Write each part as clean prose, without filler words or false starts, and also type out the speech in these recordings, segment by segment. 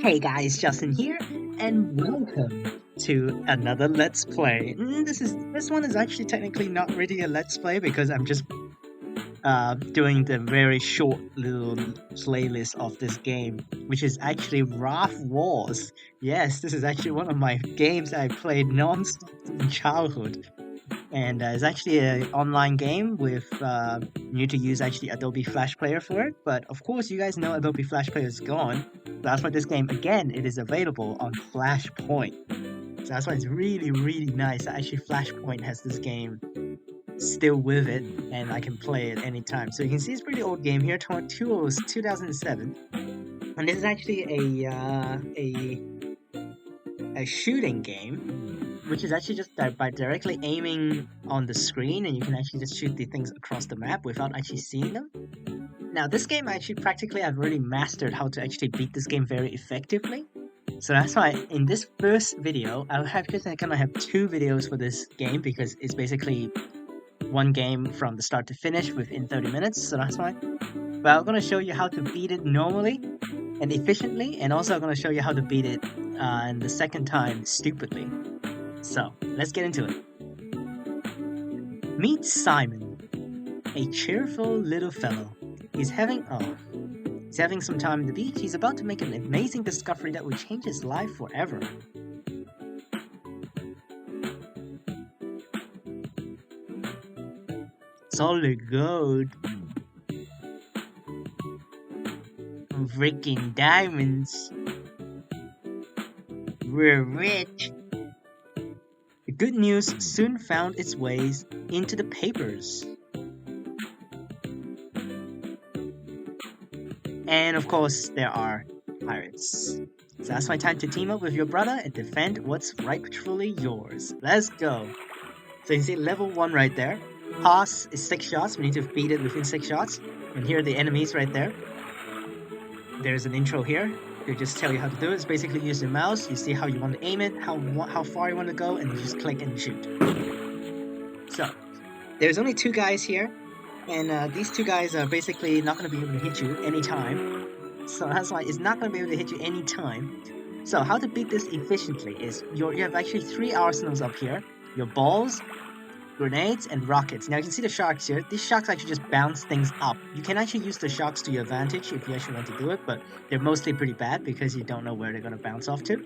Hey guys, Justin here, and welcome to another Let's Play. This one is actually technically not really a Let's Play because I'm just doing the very short little playlist of this game, which is actually Raft Wars. Yes, this is actually one of my games I played non-stop in childhood. And it's actually an online game with you need to use actually Adobe Flash Player for it. But of course, you guys know Adobe Flash Player is gone. So that's why this game again it is available on Flashpoint. So that's why it's really nice that actually Flashpoint has this game still with it, and I can play it anytime. So you can see it's a pretty old game here. 2007, and this is actually a shooting game, which is actually just by directly aiming on the screen, and you can actually just shoot the things across the map without actually seeing them. Now, this game actually practically I've already mastered how to actually beat this game very effectively. So that's why in this first video, I'll have just kind of have two videos for this game because it's basically one game from the start to finish within 30 minutes. So that's why. But I'm gonna show you how to beat it normally and efficiently, and also I'm gonna show you how to beat it and the second time stupidly. So let's get into it. Meet Simon, a cheerful little fellow. He's having some time on the beach. He's about to make an amazing discovery that will change his life forever. Solid gold. Freaking diamonds. We're rich. The good news soon found its ways into the papers. And of course, there are pirates. So that's my time to team up with your brother and defend what's rightfully yours. Let's go. So you can see level 1 right there. Pass is 6 shots. We need to beat it within 6 shots. And here are the enemies right there. There's an intro here. They just tell you how to do it. It's basically use your mouse. You see how you want to aim it, how far you want to go, and you just click and shoot. So there's only 2 guys here. And these 2 guys are basically not going to be able to hit you anytime. So that's why it's not going to be able to hit you anytime. So how to beat this efficiently is you have actually 3 arsenals up here. Your balls, grenades, and rockets. Now you can see the sharks here. These sharks actually just bounce things up. You can actually use the sharks to your advantage if you actually want to do it, but they're mostly pretty bad because you don't know where they're going to bounce off to.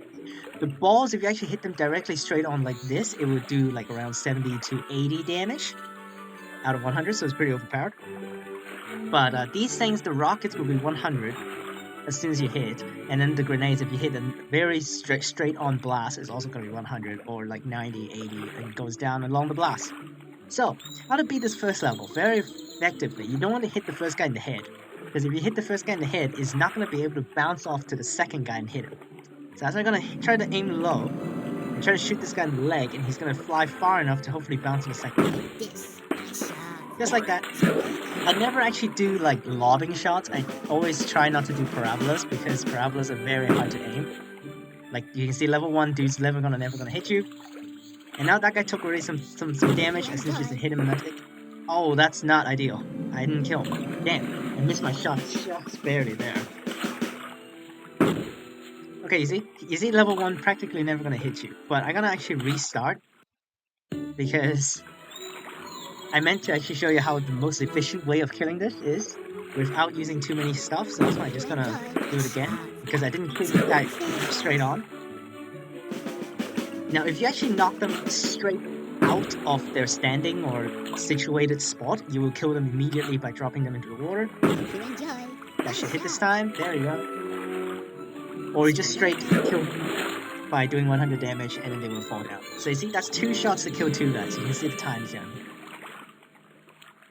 The balls, if you actually hit them directly straight on like this, it will do like around 70 to 80 damage out of 100, so it's pretty overpowered. But these things, the rockets will be 100 as soon as you hit, and then the grenades, if you hit a very straight on blast, is also going to be 100 or like 90, 80, and it goes down along the blast. So, how to beat this first level very effectively. You don't want to hit the first guy in the head, because if you hit the first guy in the head, it's not going to be able to bounce off to the second guy and hit him. So that's why I'm going to try to aim low, and try to shoot this guy in the leg, and he's going to fly far enough to hopefully bounce to the second guy. Just like that. I never actually do like lobbing shots. I always try not to do parabolas because parabolas are very hard to aim. Like you can see level 1 dude's never gonna hit you. And now that guy took already some damage as soon as you hit him and that's it. Oh, that's not ideal. I didn't kill him. Damn, I missed my shot just barely there. Okay, you see level 1 practically never gonna hit you. But I'm gonna actually restart because I meant to actually show you how the most efficient way of killing this is without using too many stuff, so that's why I'm just gonna do it again, because I didn't kill this guy straight on. Now, if you actually knock them straight out of their standing or situated spot, you will kill them immediately by dropping them into the water. That should hit this time, there you go. Or you just straight kill them by doing 100 damage and then they will fall down. So you see, that's 2 shots to kill 2 guys, you can see the times down here.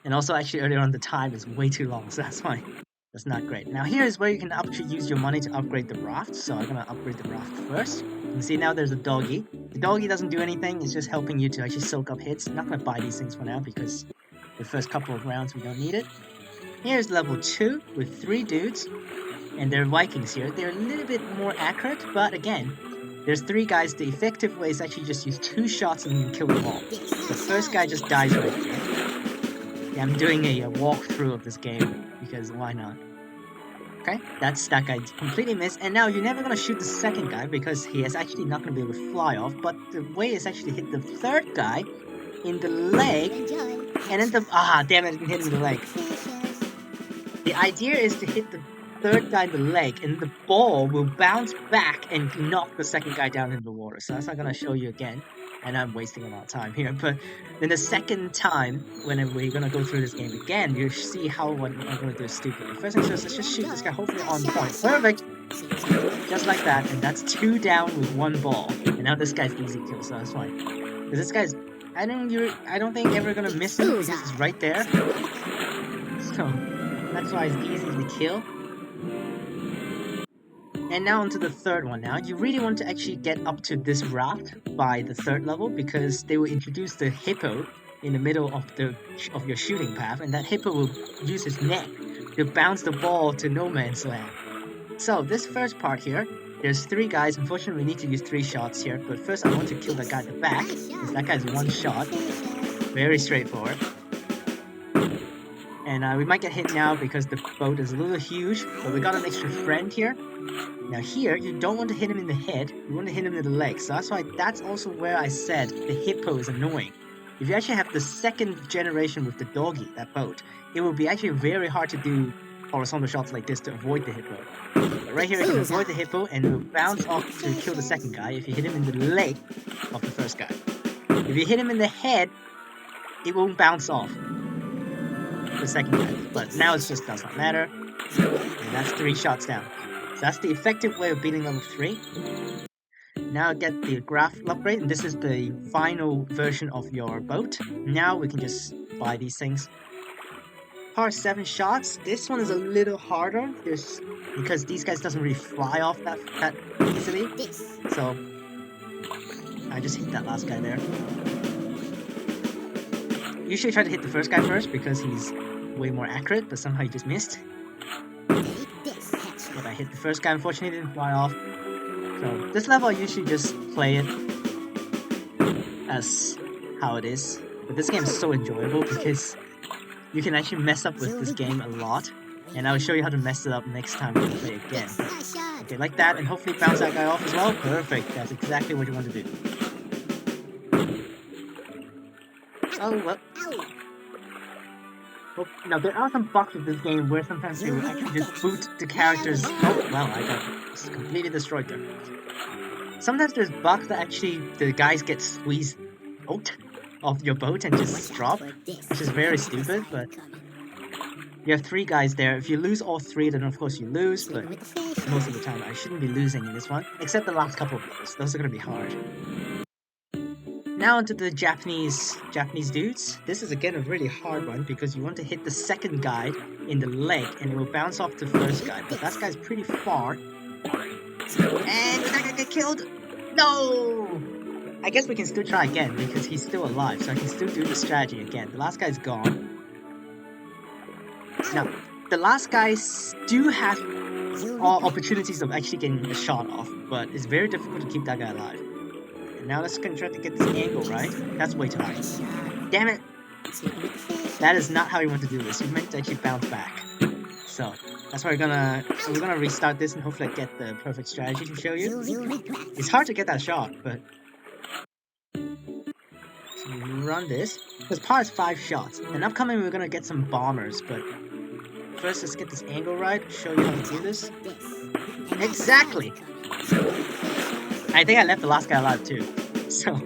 And also, actually, earlier on, the time is way too long, so that's fine. That's not great. Now, here is where you can actually use your money to upgrade the raft. So I'm going to upgrade the raft first. You can see now there's a doggy. The doggy doesn't do anything. It's just helping you to actually soak up hits. I'm not going to buy these things for now because the first couple of rounds we don't need it. Here's level 2 with 3 dudes. And they're Vikings here. They're a little bit more accurate, but again, there's 3 guys. The effective way is actually just use 2 shots and you kill them all. The first guy just dies right here. Yeah, I'm doing a walkthrough of this game because why not? Okay, that's that guy completely missed. And now you're never gonna shoot the second guy because he is actually not gonna be able to fly off. But the way is actually hit the third guy in the leg, and then damn it, I didn't hit him in the leg. The idea is to hit the third guy in the leg, and the ball will bounce back and knock the second guy down in the water. So that's not gonna show you again, and I'm wasting a lot of time here. But then the second time, when we're gonna go through this game again, you see how what I'm gonna do is stupid. First things first, let's just shoot this guy, hopefully on point. Perfect! Just like that, and that's 2 down with 1 ball. And now this guy's easy kill, so that's fine. Because this guy's, I don't think ever gonna miss him because he's right there. So that's why it's easy to kill. And now onto the third one. Now you really want to actually get up to this raft by the 3rd level because they will introduce the hippo in the middle of your shooting path, and that hippo will use his neck to bounce the ball to no man's land. So this first part here, there's 3 guys. Unfortunately, we need to use 3 shots here. But first, I want to kill that guy at the back because that guy's 1 shot. Very straightforward. And we might get hit now because the boat is a little huge, but we got an extra friend here. Now here, you don't want to hit him in the head, you want to hit him in the legs. So that's why, that's also where I said the hippo is annoying. If you actually have the 2nd generation with the doggy, that boat, it will be actually very hard to do horizontal shots like this to avoid the hippo. But right here, you can avoid the hippo and it will bounce off to kill the second guy if you hit him in the leg of the first guy. If you hit him in the head, it won't bounce off the second guy. But now it just does not matter. And that's 3 shots down. So that's the effective way of beating level 3. Now get the Raft upgrade, and this is the final version of your boat. Now we can just buy these things. Par 7 shots. This one is a little harder because these guys doesn't really fly off that easily. So I just hit that last guy there. Usually try to hit the first guy first because he's way more accurate, but somehow he just missed. But I hit the first guy, unfortunately didn't fly off. So this level I usually just play it as how it is. But this game is so enjoyable because you can actually mess up with this game a lot. And I'll show you how to mess it up next time we play again. Okay, like that, and hopefully bounce that guy off as well. Perfect, that's exactly what you want to do. Oh, well. Well, now there are some bugs with this game where sometimes they will actually just boot the characters. Oh, well, I got completely destroyed there. Sometimes there's bugs that actually the guys get squeezed out of your boat and just drop, which is very stupid, but you have 3 guys there. If you lose all 3, then of course you lose, but most of the time I shouldn't be losing in this one, except the last couple of levels. Those are going to be hard. Now onto the Japanese dudes. This is again a really hard one because you want to hit the second guy in the leg and it will bounce off the first guy, but that guy's pretty far. And did that guy get killed? No! I guess we can still try again because he's still alive, so I can still do the strategy again. The last guy's gone. Now, the last guys do have all opportunities of actually getting a shot off, but it's very difficult to keep that guy alive. Now let's try to get this angle right. That's way too high. Damn it! That is not how you want to do this. You meant to actually bounce back. So that's why we're gonna restart this and hopefully get the perfect strategy to show you. It's hard to get that shot, but so we run this. This part is 5 shots. And upcoming we're gonna get some bombers, but first let's get this angle right. Show you how to do this. Exactly. I think I left the last guy alive too, so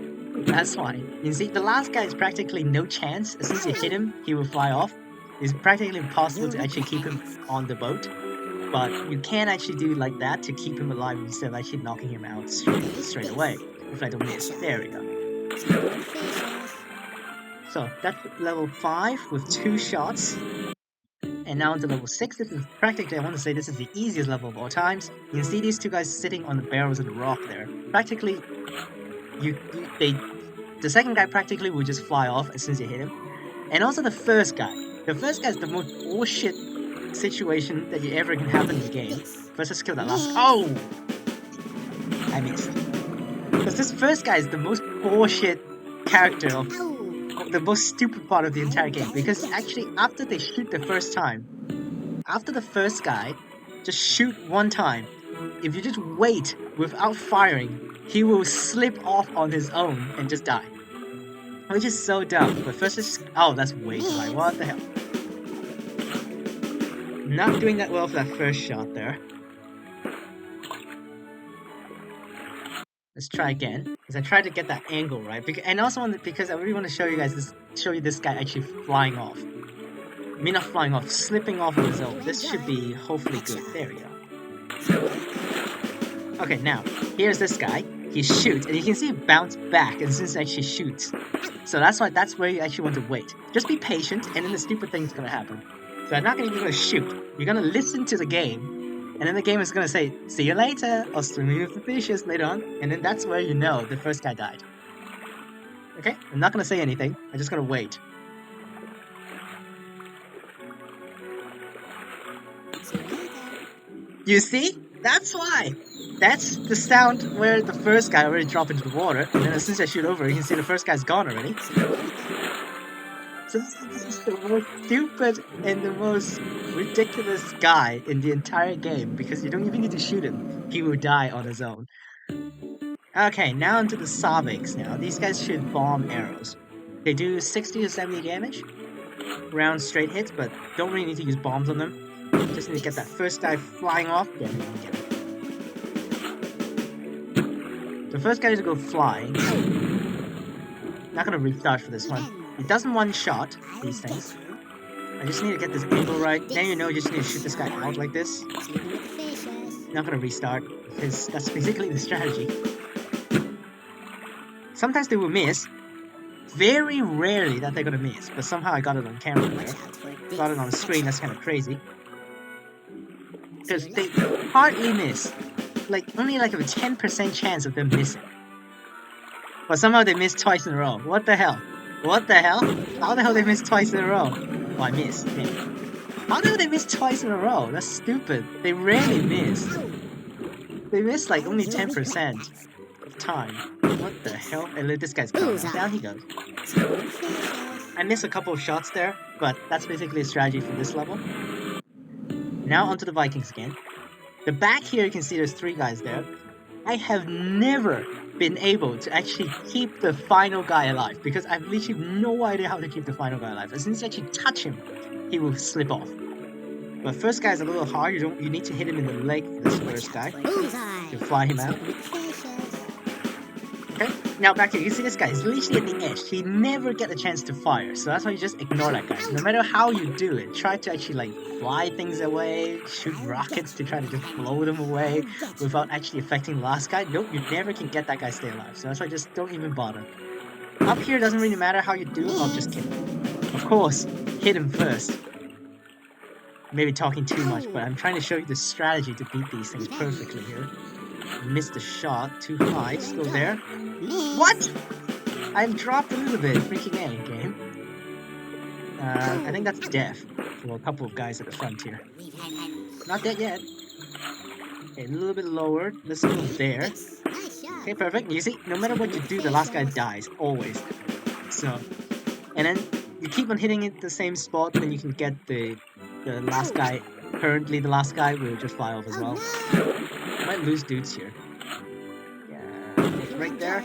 that's fine. You see, the last guy is practically no chance. As soon as you hit him, he will fly off. It's practically impossible to actually keep him on the boat, but you can actually do like that to keep him alive instead of actually knocking him out straight away. If I don't miss, there we go. So that's level 5 with 2 shots. And now into level 6, this is practically, I want to say this is the easiest level of all times. You can see these 2 guys sitting on the barrels of the rock there. Practically, the second guy practically will just fly off as soon as you hit him. And also the first guy. The first guy is the most bullshit situation that you ever can have in the game. First, let's kill that last. Oh! I missed. Because this first guy is the most bullshit character of the most stupid part of the entire game, because actually after they shoot the first time, after the first guy just shoot one time. If you just wait without firing, he will slip off on his own and just die. Which is so dumb. But first just... Oh, that's way too high. What the hell? Not doing that well for that first shot there. Let's try again, because I tried to get that angle right, and also because I really want to show you guys this guy actually flying off. I mean, not flying off, slipping off on his own. This should be hopefully good. There we go. Okay, now here's this guy. He shoots, and you can see it bounce back as soon as he actually shoots. So that's where you actually want to wait. Just be patient, and then the stupid thing's gonna happen. So I'm not even gonna shoot. You're gonna listen to the game. And then the game is gonna say, see you later, or swimming with the fishes later on. And then that's where you know the first guy died. Okay? I'm not gonna say anything. I'm just gonna wait. You see? That's why! That's the sound where the first guy already dropped into the water. And then as soon as I shoot over, you can see the first guy's gone already. So this is the most stupid and the most ridiculous guy in the entire game because you don't even need to shoot him. He will die on his own. Okay, now into the Saviks now. These guys shoot bomb arrows. They do 60 to 70 damage. Round straight hits, but don't really need to use bombs on them. Just need to get that first guy flying off. Yeah, get it. The first guy needs to go flying. Not gonna restart for this one. It doesn't one-shot these things. I just need to get this angle right. Then you know you just need to shoot this guy out like this. Not gonna restart, because that's basically the strategy. Sometimes they will miss. Very rarely that they're gonna miss, but somehow I got it on camera there. Got it on the screen, that's kinda crazy. Because they hardly miss. Like, only like a 10% chance of them missing. But somehow they missed twice in a row. What the hell? What the hell? How the hell they missed twice in a row? Oh, I missed. Yeah. How do they miss twice in a row? That's stupid. They rarely miss. They miss like only 10% of time. What the hell? And this guy's gone. Down he goes. I missed a couple of shots there, but that's basically a strategy for this level. Now onto the Vikings again. The back here you can see there's 3 guys there. I have never been able to actually keep the final guy alive because I've literally no idea how to keep the final guy alive. As soon as you actually touch him, he will slip off. But first guy is a little hard. You need to hit him in the leg for this first guy to fly him out. Okay, now back here, you see this guy, he's literally at the edge. He never get a chance to fire, so that's why you just ignore that guy. No matter how you do it, try to actually like fly things away, shoot rockets to try to just blow them away without actually affecting the last guy. Nope, you never can get that guy stay alive, so that's why just don't even bother. Up here doesn't really matter how you do, I'll just kill him. Of course, hit him first. Maybe talking too much, but I'm trying to show you the strategy to beat these things perfectly here. Missed the shot, too high, still there. What? I've dropped a little bit, freaking A, game. I think that's death for a couple of guys at the front here. Not dead yet. Okay, a little bit lower, let's go there. Okay, perfect. You see, no matter what you do, the last guy dies, always. So, and then you keep on hitting it the same spot, then you can get the last guy. Currently, the last guy will just fly off as well. Might lose dudes here. Yeah, right there.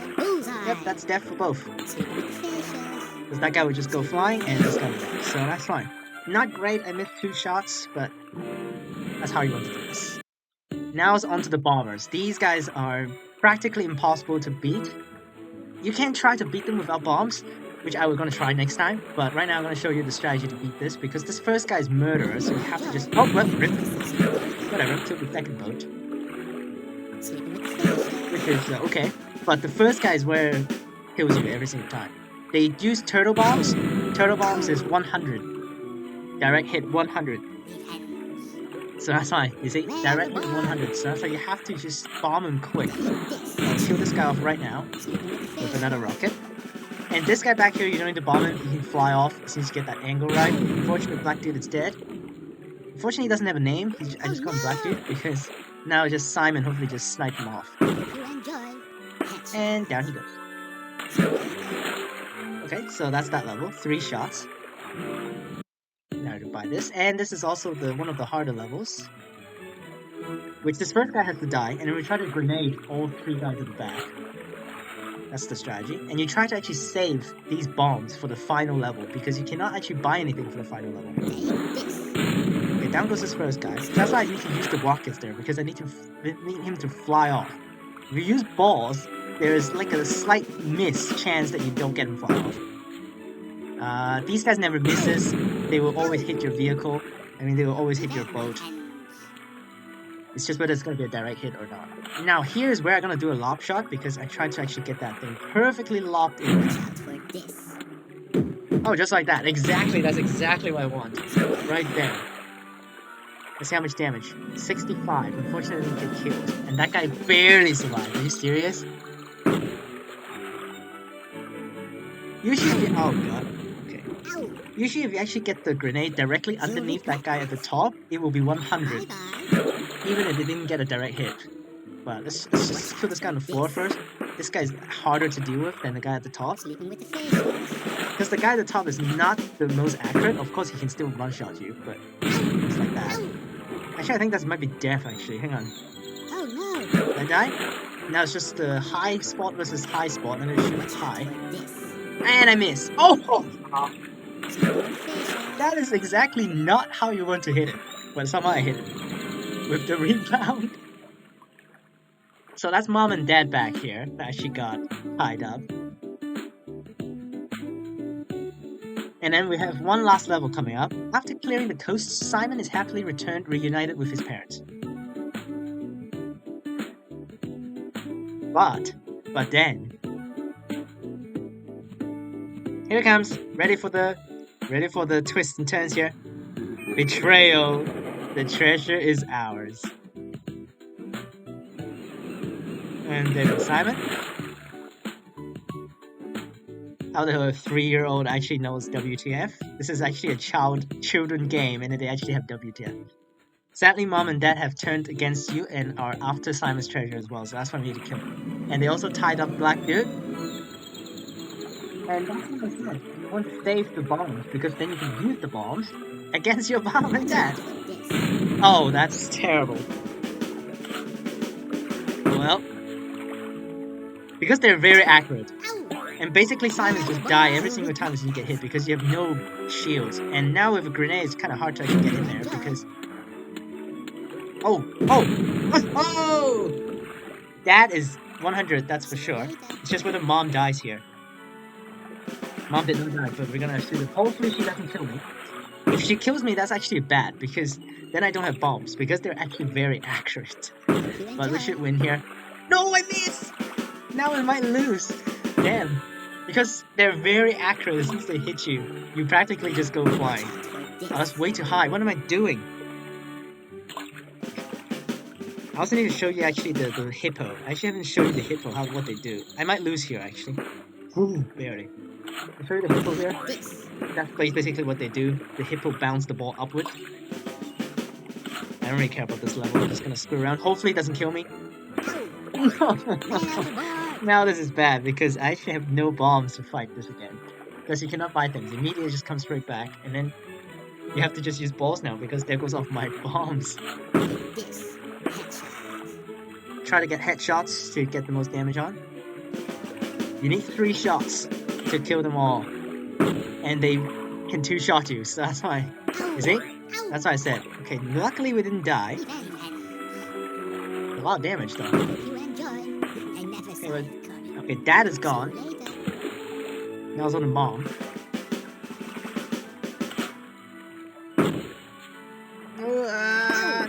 Yep, that's death for both. Because that guy would just go flying and this guy would die. So that's fine. Not great, I missed 2 shots, but that's how you want to do this. Now it's onto the bombers. These guys are practically impossible to beat. You can try to beat them without bombs, which I was going to try next time, but right now I'm going to show you the strategy to beat this, because this first guy is murderer, so you have to just... Oh, well, rip. Whatever, took the second boat. Which is okay, but the first guy is where it kills you every single time. They use turtle bombs. Turtle bombs is 100. Direct hit 100. So that's fine. You see, direct hit 100. So that's why you have to just bomb him quick. I'll kill this guy off right now with another rocket. And this guy back here, you don't need to bomb him. He can fly off as soon as you get that angle right. Unfortunately, Black Dude is dead. Unfortunately, he doesn't have a name. I just call him Black Dude because now just Simon hopefully just snipe him off. And down he goes. Okay, so that's that level. 3 shots. Now to buy this. And this is also one of the harder levels. which this first guy has to die, and then we try to grenade all 3 guys at the back. That's the strategy. And you try to actually save these bombs for the final level, because you cannot actually buy anything for the final level. Okay, down goes this first guy. That's why I need to use the rockets there, because I need him to fly off. If you use balls, there's like a slight chance that you don't get him fly off. These guys never misses. They will always hit your vehicle. I mean, they will always hit your boat. It's just whether it's going to be a direct hit or not. Now, here's where I'm going to do a lob shot, because I tried to actually get that thing perfectly lobbed in. Oh, just like that. Exactly, that's exactly what I want. Right there. Let's see how much damage. 65. Unfortunately, I didn't get killed. And that guy barely survived. Are you serious? Usually, oh god. Okay. Usually, if you actually get the grenade directly underneath that guy at the top, it will be 100. Even if they didn't get a direct hit. But let's just kill this guy on the floor first. This guy's harder to deal with than the guy at the top. Because the guy at the top is not the most accurate. Of course, he can still one-shot you, but it's like that. Actually, I think that might be death, actually. Hang on. Oh no! Did I die? Now it's just the high spot versus high spot, and then it shoots high. And I miss! Oh! That is exactly not how you want to hit it. But somehow I hit it. With the rebound. So that's mom and dad back here that she got tied up. And then we have one last level coming up. After clearing the coast, Simon is happily reunited with his parents. But then here it comes. Ready for the twists and turns here. Betrayal. The treasure is ours. And there's Simon. How the hell a 3-year-old actually knows WTF? This is actually a children game, and they actually have WTF. Sadly, mom and dad have turned against you and are after Simon's treasure as well, so that's why we need to kill him. And they also tied up Blackbeard. And that's what I said. You want to save the bombs, because then you can use the bombs against your mom and dad. Oh, that's terrible. Well, because they're very accurate. And basically Simon just die every single time you get hit because you have no shields. And now with a grenade it's kind of hard to actually get in there because... Oh! That is 100, that's for sure. It's just whether mom dies here. Mom didn't die, but we're gonna shoot it. Hopefully she doesn't kill me. If she kills me, that's actually bad, because then I don't have bombs, because they're actually very accurate. But we should win here. No, I missed! Now we might lose. Damn. Because they're very accurate as soon as they hit you. You practically just go flying. Oh, that's way too high. What am I doing? I also need to show you actually the hippo. I actually haven't shown you the hippo, what they do. I might lose here, actually. Ooh, barely. I'll show you the hippo here. That's basically what they do. The hippo bounce the ball upwards. I don't really care about this level. I'm just gonna screw around. Hopefully it doesn't kill me. Now this is bad because I actually have no bombs to fight this again. Because you cannot buy things. Immediately just come straight back. And then you have to just use balls now because there goes off my bombs. Try to get headshots to get the most damage on. You need 3 shots to kill them all. And they can 2-shot you, so that's why. You see? That's why I said. Okay, luckily we didn't die. A lot of damage though. Okay, dad is gone. Now it's on the mom.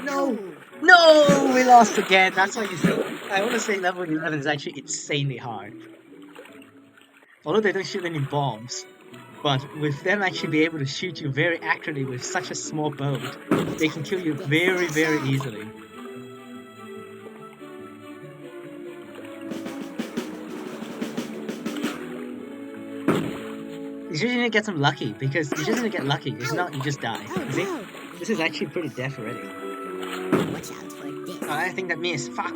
No! No! We lost again. That's why you see. I want to say level 11 is actually insanely hard. Although they don't shoot any bombs. But with them actually be able to shoot you very accurately with such a small boat, they can kill you very, very easily. You just need to get some lucky, because you just need to get lucky. If not, you just die. You see? This is actually pretty death already. Oh, I think that missed. Fuck.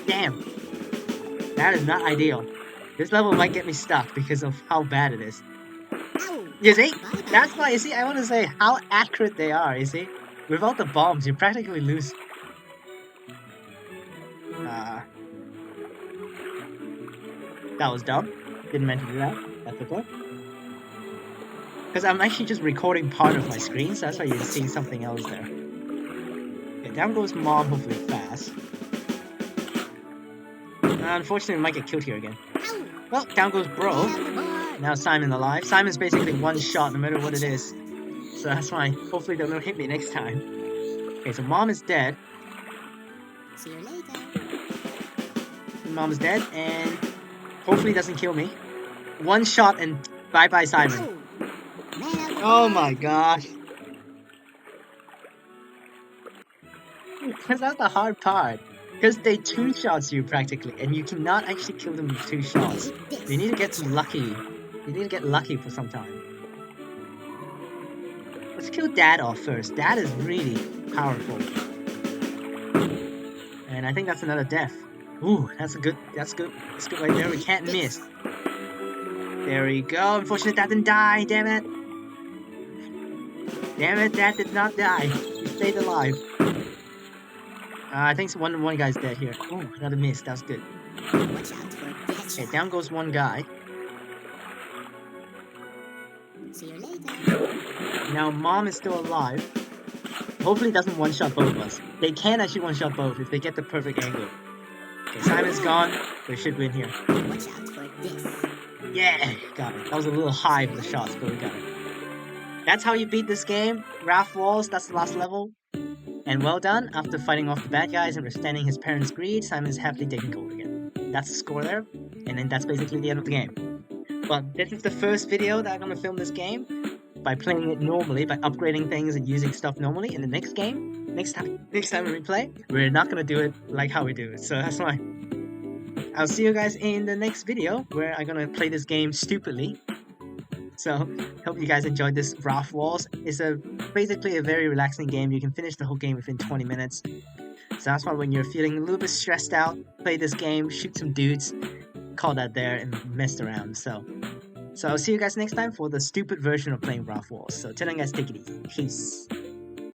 Damn. That is not ideal. This level might get me stuck because of how bad it is. You see? That's why, you see, I want to say how accurate they are, you see? Without the bombs, you practically lose. That was dumb. Didn't mean to do that. That's okay. Because I'm actually just recording part of my screen, so that's why you're seeing something else there. Okay, down goes Mom, hopefully fast. Unfortunately, we might get killed here again. Well, down goes Bro. Now Simon alive. Simon's basically one shot no matter what it is. So that's why hopefully they'll not hit me next time. Okay, so Mom is dead. See you later. Mom is dead, and hopefully doesn't kill me. One shot and bye-bye Simon. Oh my gosh. Because that's the hard part. Because they two shots you practically, and you cannot actually kill them with two shots. You need to get some lucky. You need to get lucky for some time. Let's kill Dad off first. Dad is really powerful. And I think that's another death. Ooh, that's good right there. We can't miss. There we go. Unfortunately, Dad didn't die. Damn it. Damn it, Dad did not die. He stayed alive. I think one guy's dead here. Oh, another miss. That's good. Okay, down goes one guy. See you later. Now Mom is still alive. Hopefully it doesn't one-shot both of us. They can actually one-shot both if they get the perfect angle. Okay, Simon's gone. They should win here. Watch out for this. Yeah, got it. That was a little high for the shots, but we got it. That's how you beat this game. Raft Wars, that's the last level. And well done. After fighting off the bad guys and withstanding his parents' greed, Simon is happily taking gold again. That's the score there. And then that's basically the end of the game. But this is the first video that I'm going to film this game. By playing it normally, by upgrading things and using stuff normally. In the next game, next time we play, we're not going to do it like how we do it. So that's why. I'll see you guys in the next video where I'm going to play this game stupidly. So, hope you guys enjoyed this Raft Wars. It's basically a very relaxing game. You can finish the whole game within 20 minutes. So that's why when you're feeling a little bit stressed out, play this game, shoot some dudes, call that there, and mess around. So I'll see you guys next time for the stupid version of playing Raft Wars. So till then guys, take it easy. Peace.